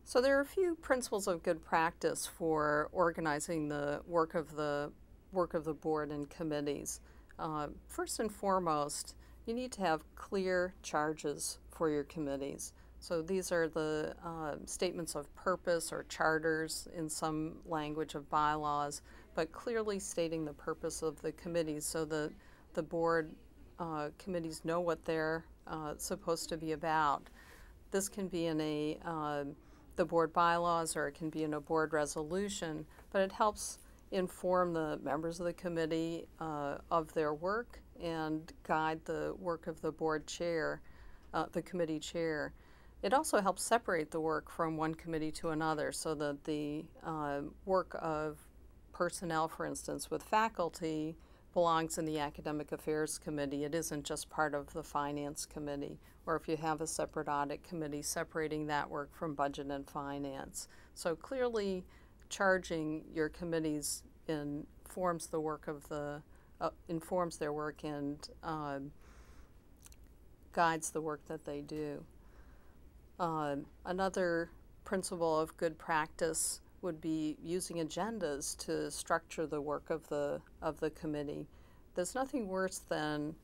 So there are a few principles of good practice for organizing the work of the board and committees. First and foremost, you need to have clear charges for your committees. So these are the statements of purpose or charters in some language of bylaws, but clearly stating the purpose of the committees so that the board committees know what they're supposed to be about. This can be in the board bylaws, or it can be in a board resolution, but it helps inform the members of the committee of their work and guide the work of the board chair, the committee chair. It also helps separate the work from one committee to another so that the work of personnel, for instance, with faculty belongs in the Academic Affairs Committee. It isn't just part of the Finance Committee, or if you have a separate audit committee, separating that work from budget and finance. So clearly charging your committees informs the work of informs their work and guides the work that they do. Another principle of good practice would be using agendas to structure the work of the committee. There's nothing worse than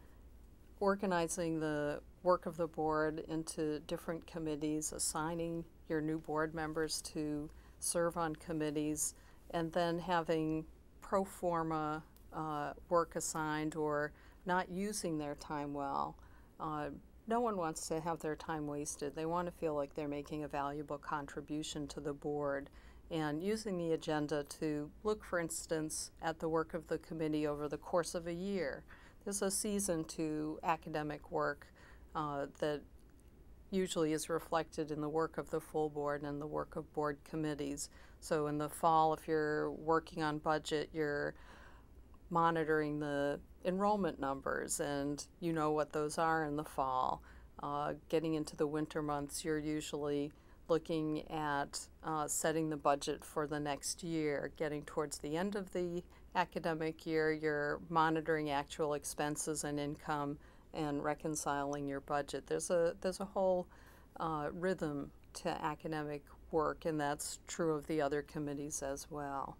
organizing the work of the board into different committees, assigning your new board members to serve on committees, and then having pro forma work assigned or not using their time well. No one wants to have their time wasted. They want to feel like they're making a valuable contribution to the board. And using the agenda to look, for instance, at the work of the committee over the course of a year. There's a season to academic work that usually is reflected in the work of the full board and the work of board committees. So in the fall, if you're working on budget, you're monitoring the enrollment numbers, and you know what those are in the fall. Getting into the winter months, you're usually looking at setting the budget for the next year. Getting towards the end of the academic year, you're monitoring actual expenses and income and reconciling your budget. There's a whole rhythm to academic work, and that's true of the other committees as well.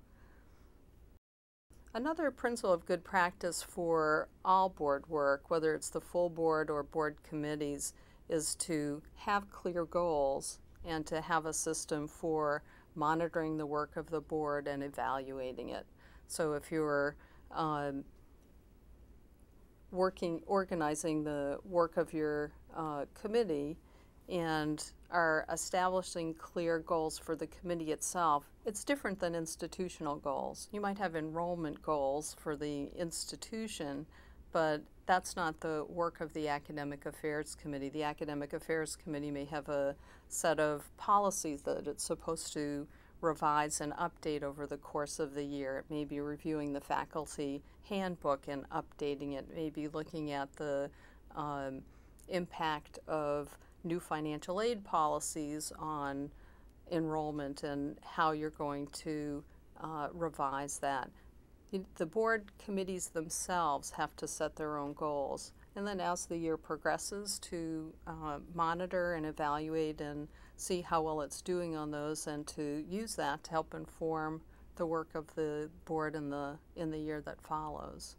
Another principle of good practice for all board work, whether it's the full board or board committees, is to have clear goals and to have a system for monitoring the work of the board and evaluating it. So if you're organizing the work of your committee and are establishing clear goals for the committee itself, it's different than institutional goals. You might have enrollment goals for the institution, but that's not the work of the Academic Affairs Committee. The Academic Affairs Committee may have a set of policies that it's supposed to revise and update over the course of the year. It may be reviewing the faculty handbook and updating it. It may be looking at the impact of new financial aid policies on enrollment and how you're going to revise that. The board committees themselves have to set their own goals, and then as the year progresses to monitor and evaluate and see how well it's doing on those, and to use that to help inform the work of the board in the year that follows.